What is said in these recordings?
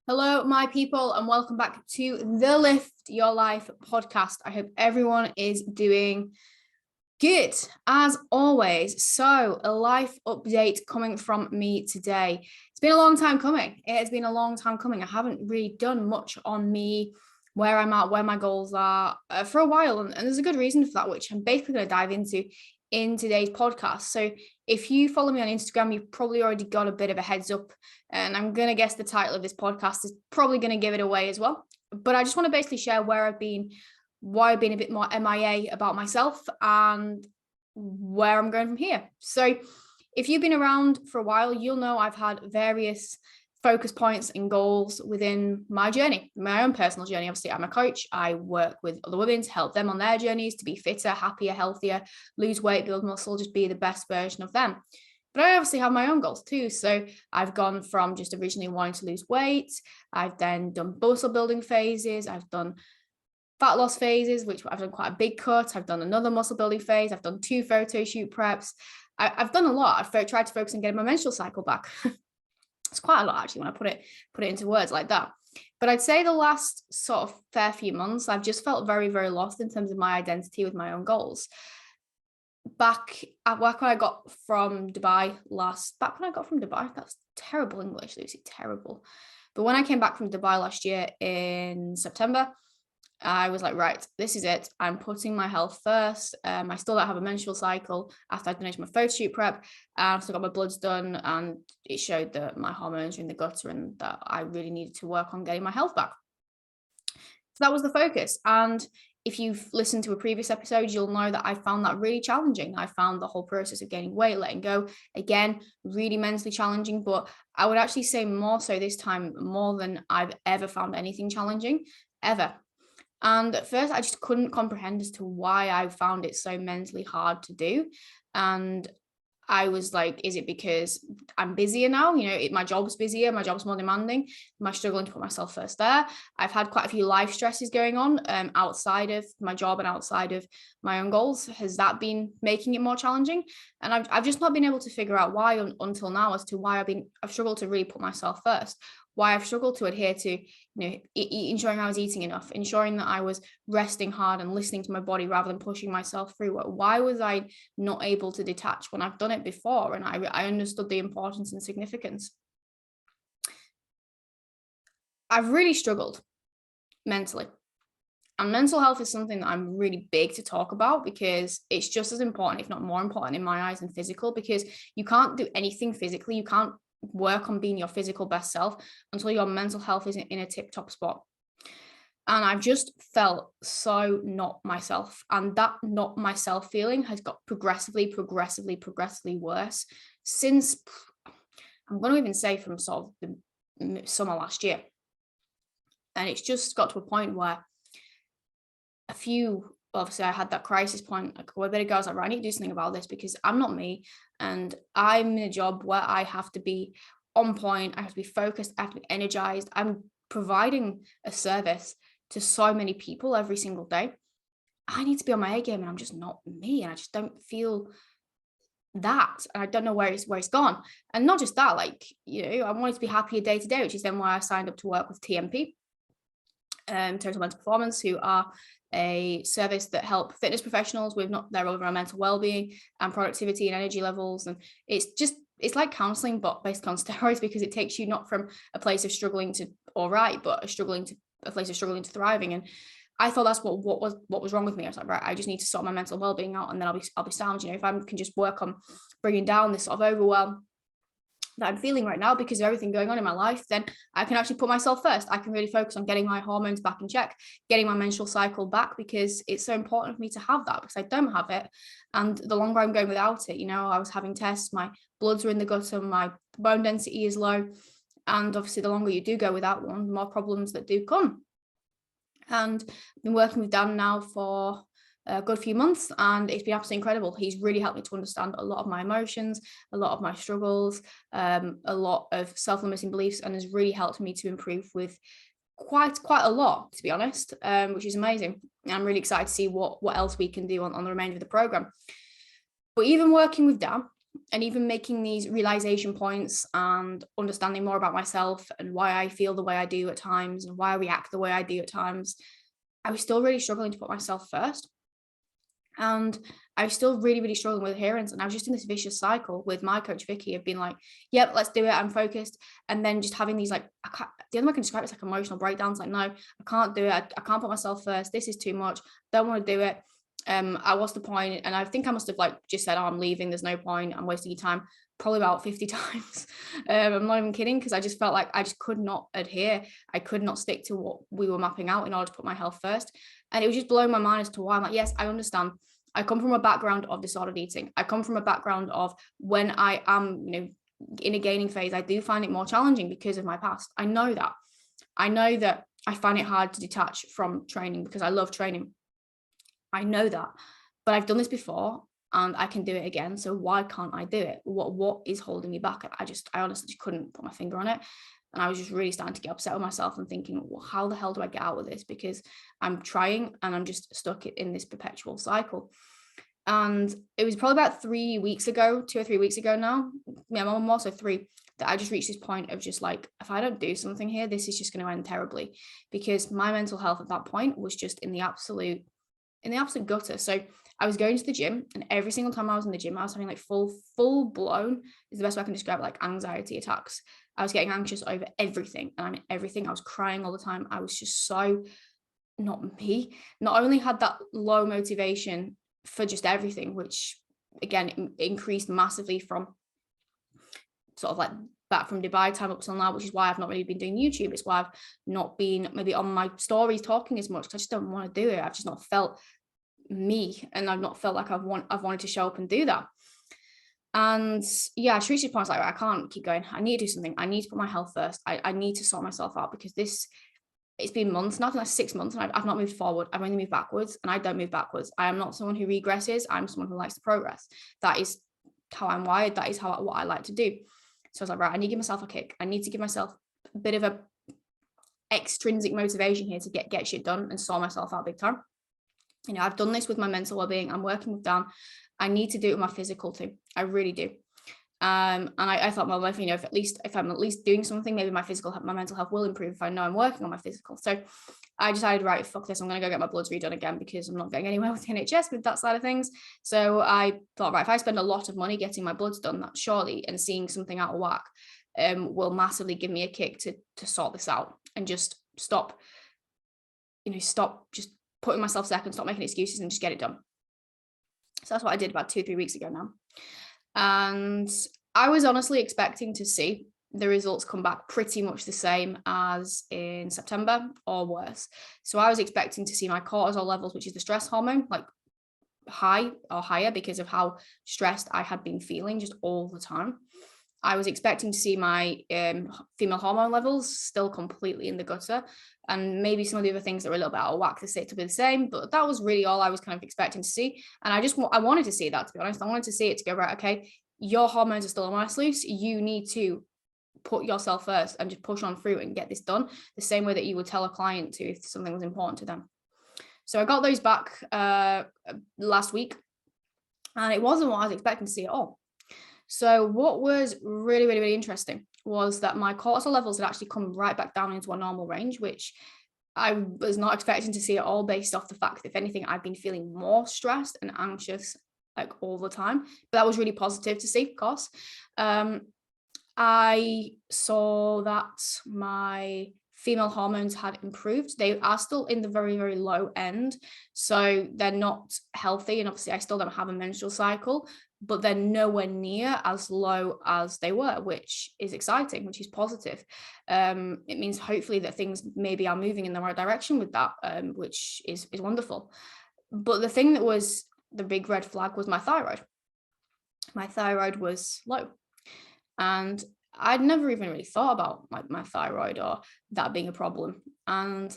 Hello, my people, and welcome back to the Lift Your Life podcast. I hope everyone is doing good as always. So, a life update coming from me today. It's been a long time coming. It has been a long time coming. I haven't really done much on me, where I'm at, where my goals are for a while. And there's a good reason for that, which I'm basically going to dive into in today's podcast. So, if you follow me on Instagram, you've probably already got a bit of a heads up. And I'm going to guess the title of this podcast is probably going to give it away as well. But I just want to basically share where I've been, why I've been a bit more MIA about myself, and where I'm going from here. So if you've been around for a while, you'll know I've had various focus points and goals within my journey, my own personal journey. Obviously, I'm a coach. I work with other women to help them on their journeys to be fitter, happier, healthier, lose weight, build muscle, just be the best version of them. But I obviously have my own goals too. So I've gone from just originally wanting to lose weight. I've then done muscle building phases. I've done fat loss phases, which I've done quite a big cut. I've done another muscle building phase. I've done 2 photo shoot preps. I've done a lot. I've tried to focus on getting my menstrual cycle back. It's quite a lot actually when I put it into words like that. But I'd say the last sort of fair few months, I've just felt very, very lost in terms of my identity with my own goals. Back when I got from Dubai, that's terrible English, Lucy, terrible. But when I came back from Dubai last year in September, I was like, right, this is it. I'm putting my health first. I still don't have a menstrual cycle after I'd finished my photo shoot prep. I still got my bloods done, and it showed that my hormones are in the gutter and that I really needed to work on getting my health back. So that was the focus. And if you've listened to a previous episode, you'll know that I found that really challenging. I found the whole process of gaining weight, letting go, again, really mentally challenging. But I would actually say more so this time, more than I've ever found anything challenging, ever. And at first, I just couldn't comprehend as to why I found it so mentally hard to do. And I was like, is it because I'm busier now? My job's busier, my job's more demanding. Am I struggling to put myself first there? I've had quite a few life stresses going on outside of my job and outside of my own goals. Has that been making it more challenging? And I've just not been able to figure out why until now as to why I've struggled to really put myself first. Why I've struggled to adhere to, ensuring I was eating enough, ensuring that I was resting hard and listening to my body rather than pushing myself through. Why was I not able to detach when I've done it before and I understood the importance and significance? I've really struggled mentally. And mental health is something that I'm really big to talk about because it's just as important, if not more important in my eyes than physical, because you can't do anything physically. You can't work on being your physical best self until your mental health isn't in a tip-top spot. And I've just felt so not myself. And that not myself feeling has got progressively worse since, I'm going to even say from sort of the summer last year. And it's just got to a point where obviously I had that crisis point like a bit ago. I was like, right, I need to do something about this because I'm not me. And I'm in a job where I have to be on point. I have to be focused. I have to be energized. I'm providing a service to so many people every single day. I need to be on my A game and I'm just not me. And I just don't feel that. And I don't know where it's gone. And not just that, I wanted to be happier day to day, which is then why I signed up to work with TMP, Total Mental Performance, who are a service that help fitness professionals with their overall mental well-being and productivity and energy levels. And it's like counseling, but based on steroids, because it takes you not from a place of struggling to all right, but a place of struggling to thriving. And I thought that's what was wrong with me. I was like, right, I just need to sort my mental well-being out, and then I'll be sound. If I can just work on bringing down this sort of overwhelm that I'm feeling right now because of everything going on in my life, then I can actually put myself first. I can really focus on getting my hormones back in check, getting my menstrual cycle back, because it's so important for me to have that, because I don't have it. And the longer I'm going without it, I was having tests, my bloods are in the gutter, my bone density is low. And obviously the longer you do go without one, the more problems that do come. And I've been working with Dan now for a good few months, and it's been absolutely incredible. He's really helped me to understand a lot of my emotions, a lot of my struggles, a lot of self-limiting beliefs, and has really helped me to improve with quite a lot, to be honest, which is amazing. I'm really excited to see what else we can do on the remainder of the program. But even working with Dan, And even making these realization points and understanding more about myself and why I feel the way I do at times and why I react the way I do at times, I was still really struggling to put myself first. And I was still really, really struggling with adherence. And I was just in this vicious cycle with my coach, Vicky, of being like, yep, let's do it. I'm focused. And then just having these like, the only way I can describe it is like emotional breakdowns. Like, no, I can't do it. I can't put myself first. This is too much. Don't want to do it. What's the point? And I think I must have like just said, oh, I'm leaving. There's no point. I'm wasting your time. Probably about 50 times. I'm not even kidding, because I just felt like I just could not adhere. I could not stick to what we were mapping out in order to put my health first. And it was just blowing my mind as to why. I'm like, yes, I understand. I come from a background of disordered eating. I come from a background of when I am, in a gaining phase, I do find it more challenging because of my past. I know that. I find it hard to detach from training because I love training. I know that, but I've done this before and I can do it again. So why can't I do it? What is holding me back? I honestly just couldn't put my finger on it. And I was just really starting to get upset with myself and thinking, well, how the hell do I get out of this? Because I'm trying and I'm just stuck in this perpetual cycle. And it was probably about 3 weeks ago, 2 or 3 weeks ago now, more so 3, that I just reached this point of just like, if I don't do something here, this is just going to end terribly, because my mental health at that point was just in the absolute gutter. So I was going to the gym, and every single time I was in the gym, I was having like full blown, is the best way I can describe it, like anxiety attacks. I was getting anxious over everything. And I mean, everything. I was crying all the time. I was just so not me. Not only had that low motivation for just everything, which again increased massively from sort of like back from Dubai time up till now, which is why I've not really been doing YouTube. It's why I've not been maybe on my stories talking as much, because I just don't want to do it. I've just not felt me, and I've not felt like I've wanted to show up and do that. And yeah, I reached a point like, I can't keep going. I need to do something. I need to put my health first. I need to sort myself out, because it's been months now, like 6 months, and I've not moved forward. I've only moved backwards, and I don't move backwards. I am not someone who regresses. I'm someone who likes to progress. That is how I'm wired. That is what I like to do. So I was like, right, I need to give myself a kick. I need to give myself a bit of a extrinsic motivation here to get shit done and sort myself out big time. I've done this with my mental well-being. I'm working with Dan. I need to do it with my physical too. I really do. And I thought, well, if I'm at least doing something, maybe my mental health will improve if I know I'm working on my physical. So I decided, right, fuck this, I'm going to go get my bloods redone again, because I'm not getting anywhere with the NHS with that side of things. So I thought, right, if I spend a lot of money getting my bloods done, that surely, and seeing something out of whack, will massively give me a kick to sort this out and just stop just putting myself second, stop making excuses, and just get it done. So that's what I did about 2-3 weeks ago now. And I was honestly expecting to see the results come back pretty much the same as in September or worse. So I was expecting to see my cortisol levels, which is the stress hormone, like high or higher, because of how stressed I had been feeling just all the time. I was expecting to see my female hormone levels still completely in the gutter, and maybe some of the other things that were a little bit out of whack to be the same, but that was really all I was kind of expecting to see. And I wanted to see that, to be honest. I wanted to see it to go, right, okay, your hormones are still on ice loose. You need to put yourself first and just push on through and get this done the same way that you would tell a client to if something was important to them. So I got those back last week, and it wasn't what I was expecting to see at all. So what was really, really, really interesting was that my cortisol levels had actually come right back down into a normal range, which I was not expecting to see at all, based off the fact that, if anything, I've been feeling more stressed and anxious like all the time. But that was really positive to see, of course. I saw that my female hormones had improved. They are still in the very, very low end, so they're not healthy. And obviously I still don't have a menstrual cycle, but they're nowhere near as low as they were, which is exciting, which is positive. It means hopefully that things maybe are moving in the right direction with that, which is wonderful. But the thing that was the big red flag was my thyroid. My thyroid was low. And I'd never even really thought about my thyroid or that being a problem. And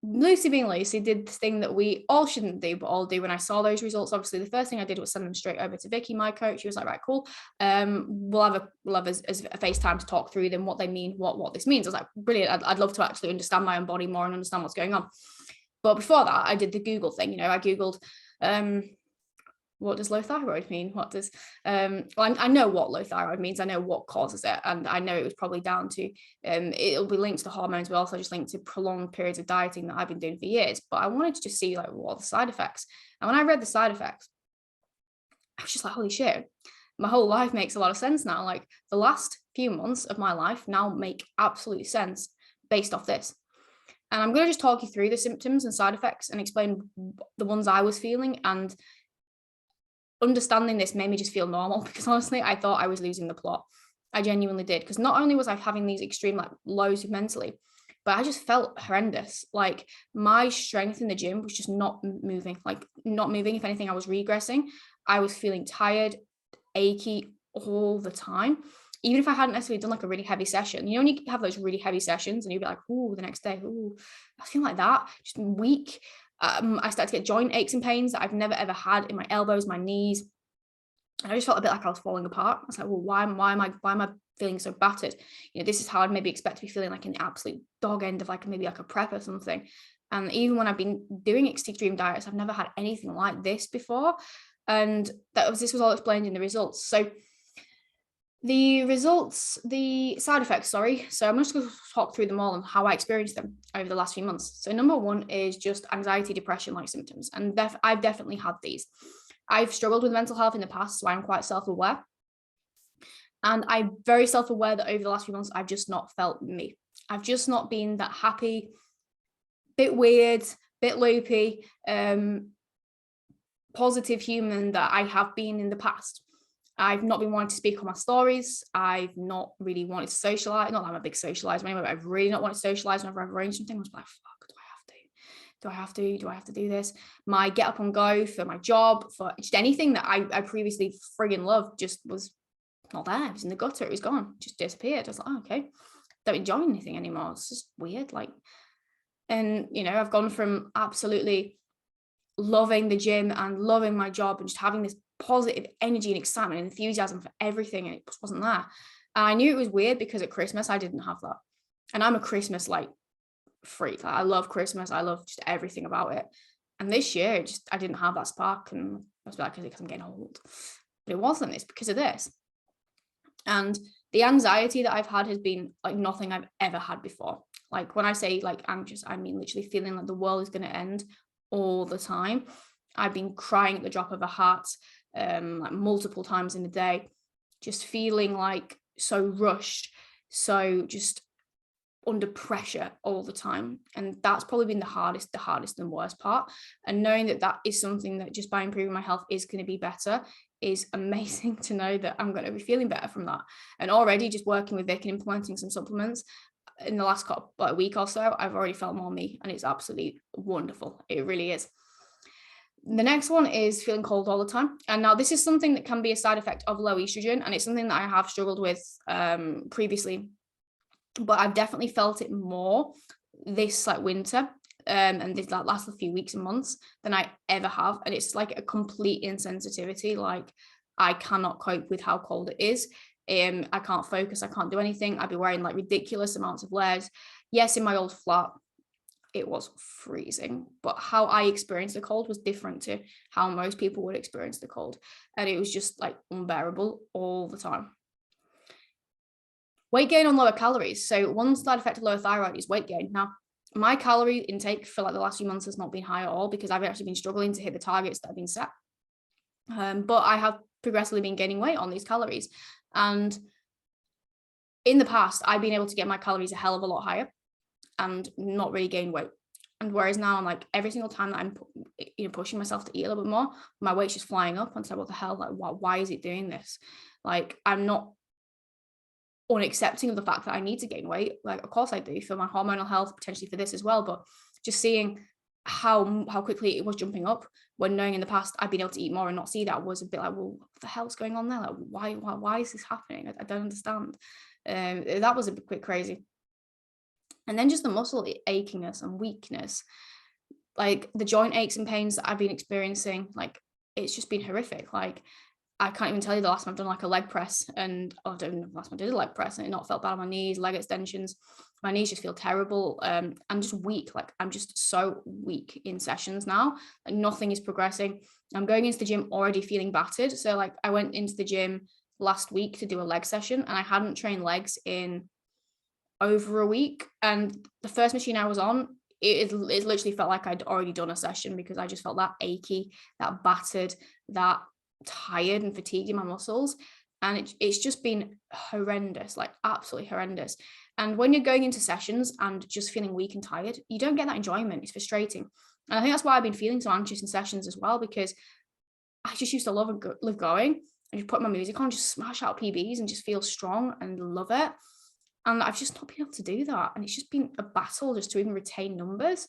Lucy being Lucy did the thing that we all shouldn't do, but all do. When I saw those results, obviously the first thing I did was send them straight over to Vicky, my coach. She was like, right, cool. We'll have a FaceTime to talk through them, what they mean, what this means. I was like, brilliant. I'd love to actually understand my own body more and understand what's going on. But before that, I did the Google thing. I Googled what does low thyroid mean? What does well, I know what low thyroid means. I know what causes it, and I know it was probably down to it'll be linked to hormones, but also just linked to prolonged periods of dieting that I've been doing for years. But I wanted to just see like what are the side effects. And when I read the side effects, I was just like, holy shit, my whole life makes a lot of sense now. Like the last few months of my life now make absolute sense based off this. And I'm going to just talk you through the symptoms and side effects and explain the ones I was feeling. And understanding this made me just feel normal, because honestly, I thought I was losing the plot. I genuinely did, because not only was I having these extreme like lows mentally, but I just felt horrendous. Like my strength in the gym was just not moving, like not moving. If anything, I was regressing. I was feeling tired, achy all the time. Even if I hadn't necessarily done like a really heavy session, you know, when you have those really heavy sessions and you'd be like, oh, the next day, oh, I feel like that, just weak. I started to get joint aches and pains that I've never ever had in my elbows, my knees. And I just felt a bit like I was falling apart. I was like, well, why am I feeling so battered? You know, this is how I'd maybe expect to be feeling, like an absolute dog end of like maybe like a prep or something. And even when I've been doing extreme diets, I've never had anything like this before. And this was all explained in the results. So the side effects, sorry. So I'm just going to talk through them all and how I experienced them over the last few months. So number one is just anxiety, depression like symptoms. And I've definitely had these. I've struggled with mental health in the past, so I'm quite self-aware. And I'm very self-aware that over the last few months, I've just not felt me. I've just not been that happy, bit weird, bit loopy, positive human that I have been in the past. I've not been wanting to speak on my stories. I've not really wanted to socialize. Not that I'm a big socializer anyway, but I've really not wanted to socialize whenever I've arranged something. I was like, fuck, do I have to do this? My get up and go for my job, for just anything that I previously friggin' loved, just was not there. It was in the gutter. It was gone, just disappeared. I was like, oh, okay, don't enjoy anything anymore. It's just weird. Like, and you know, I've gone from absolutely loving the gym and loving my job and just having this positive energy and excitement and enthusiasm for everything, and it just wasn't there. And I knew it was weird because at Christmas I didn't have that, and I'm a Christmas like freak. Like, I love Christmas, I love just everything about it. And this year just I didn't have that spark, and I was like, because I'm getting old, but it wasn't. It's because of this. And the anxiety that I've had has been like nothing I've ever had before. Like when I say like anxious, I mean literally feeling like the world is going to end all the time. I've been crying at the drop of a hat, like multiple times in a day, just feeling like so rushed, so just under pressure all the time. And that's probably been the hardest and worst part. And knowing that that is something that just by improving my health is going to be better is amazing to know that I'm going to be feeling better from that. And already just working with Vic and implementing some supplements in the last week or so, I've already felt more me, and it's absolutely wonderful. It really is. The next one is feeling cold all the time. And now this is something that can be a side effect of low estrogen, and it's something that I have struggled with previously, but I've definitely felt it more this like winter and this like last few weeks and months than I ever have. And it's like a complete insensitivity. Like I cannot cope with how cold it is. I can't focus. I can't do anything. I'd be wearing like ridiculous amounts of layers. Yes, in my old flat, it was freezing, but how I experienced the cold was different to how most people would experience the cold. And it was just like unbearable all the time. Weight gain on lower calories. So one side effect of lower thyroid is weight gain. Now, my calorie intake for like the last few months has not been high at all, because I've actually been struggling to hit the targets that have been set. But I have progressively been gaining weight on these calories. And in the past, I've been able to get my calories a hell of a lot higher and not really gain weight. And whereas now I'm like, every single time that I'm pushing myself to eat a little bit more, my weight's just flying up. And so what the hell, like why is it doing this? Like I'm not unaccepting of the fact that I need to gain weight. Like of course I do, for my hormonal health, potentially for this as well, but just seeing how quickly it was jumping up, when knowing in the past I've been able to eat more and not see that, was a bit like, well, what the hell's going on there? Like why is this happening? I don't understand. That was a bit crazy. And then just the muscle achiness and weakness, like the joint aches and pains that I've been experiencing, like it's just been horrific. Like I can't even tell you the last time I've done like a leg press, and I don't know the last time I did a leg press and it not felt bad on my knees, leg extensions. My knees just feel terrible. I'm just weak. Like I'm just so weak in sessions now. Like nothing is progressing. I'm going into the gym already feeling battered. So like I went into the gym last week to do a leg session, and I hadn't trained legs in over a week. And the first machine I was on, it literally felt like I'd already done a session, because I just felt that achy, that battered, that tired and fatigued in my muscles. And it's just been horrendous, like absolutely horrendous. And when you're going into sessions and just feeling weak and tired, you don't get that enjoyment. It's frustrating. And I think that's why I've been feeling so anxious in sessions as well, because I just used to love going and just put my music on, just smash out PBs and just feel strong and love it. And I've just not been able to do that. And it's just been a battle just to even retain numbers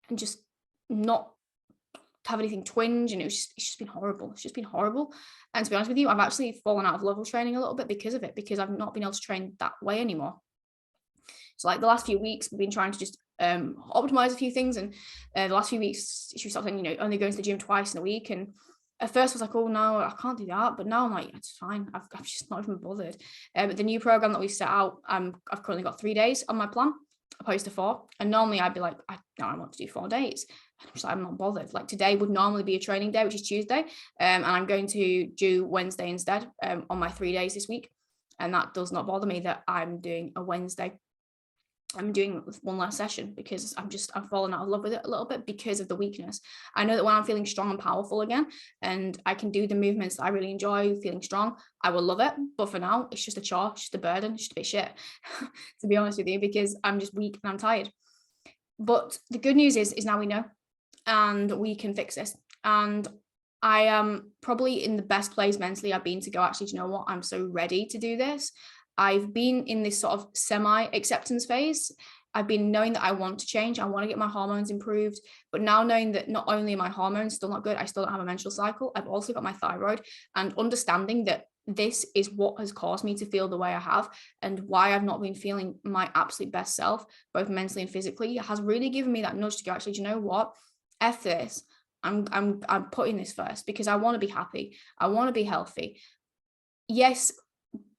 and just not have anything twinge. And it's just been horrible. It's just been horrible. And to be honest with you, I've actually fallen out of level training a little bit because of it, because I've not been able to train that way anymore. So like the last few weeks, we've been trying to just optimize a few things. And the last few weeks, she started saying, only going to the gym twice in a week. And at first I was like, oh no, I can't do that. But now I'm like, it's fine. I've just not even bothered. But the new program that we set out, I've currently got 3 days on my plan, opposed to 4. And normally I'd be like, I want to do 4 days. I'm just like, I'm not bothered. Like today would normally be a training day, which is Tuesday. And I'm going to do Wednesday instead on my 3 days this week. And that does not bother me that I'm doing a Wednesday. I'm doing one last session because I'm falling out of love with it a little bit because of the weakness. I know that when I'm feeling strong and powerful again, and I can do the movements that I really enjoy, feeling strong, I will love it. But for now, it's just a chore, it's just a burden, it's just a bit shit, to be honest with you, because I'm just weak and I'm tired. But the good news is now we know, and we can fix this. And I am probably in the best place mentally I've been to go, actually, do you know what? I'm so ready to do this. I've been in this sort of semi-acceptance phase. I've been knowing that I want to change. I want to get my hormones improved. But now knowing that not only are my hormones still not good, I still don't have a menstrual cycle, I've also got my thyroid, and understanding that this is what has caused me to feel the way I have, and why I've not been feeling my absolute best self, both mentally and physically, has really given me that nudge to go, actually, do you know what? F this. I'm putting this first because I want to be happy. I want to be healthy. Yes,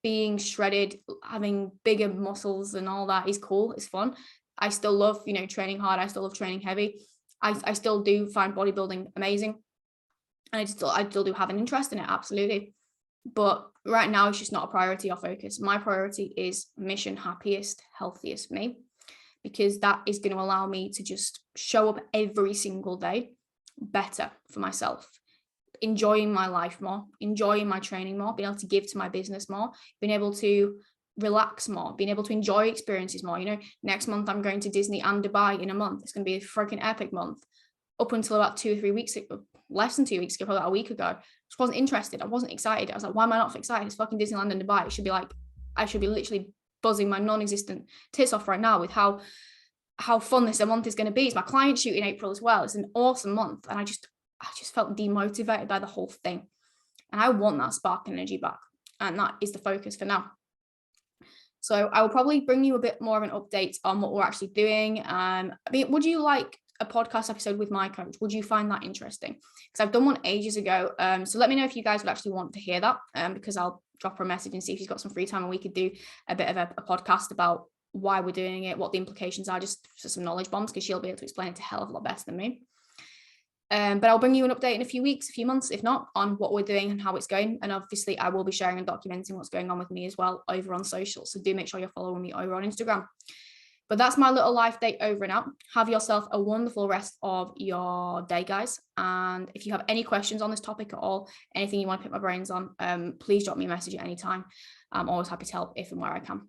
being shredded, having bigger muscles and all that is cool. It's fun. I still love, training hard. I still love training heavy. I still do find bodybuilding amazing. And I still do have an interest in it. Absolutely. But right now it's just not a priority or focus. My priority is mission, happiest, healthiest me, because that is going to allow me to just show up every single day better for myself, enjoying my life more, enjoying my training more, being able to give to my business more, being able to relax more, being able to enjoy experiences more. Next month I'm going to Disney and Dubai in a month. It's going to be a freaking epic month. Up until about 2 or 3 weeks ago, less than 2 weeks ago, probably about a week ago, I just wasn't interested. I wasn't excited. I was like, why am I not excited? It's fucking Disneyland and Dubai. It should be like, I should be literally buzzing my non-existent tits off right now with how fun this month is going to be. It's my client shoot in April as well. It's an awesome month. And I just felt demotivated by the whole thing. And I want that spark and energy back. And that is the focus for now. So I will probably bring you a bit more of an update on what we're actually doing. Would you like a podcast episode with my coach? Would you find that interesting? Because I've done one ages ago. So let me know if you guys would actually want to hear that, because I'll drop her a message and see if she's got some free time and we could do a bit of a podcast about why we're doing it, what the implications are, just for some knowledge bombs, because she'll be able to explain it a hell of a lot better than me. But I'll bring you an update in a few weeks, a few months, if not, on what we're doing and how it's going. And obviously I will be sharing and documenting what's going on with me as well over on social. So do make sure you're following me over on Instagram. But that's my little life date over and out. Have yourself a wonderful rest of your day, guys. And if you have any questions on this topic at all, anything you want to pick my brains on, please drop me a message at any time. I'm always happy to help if and where I can.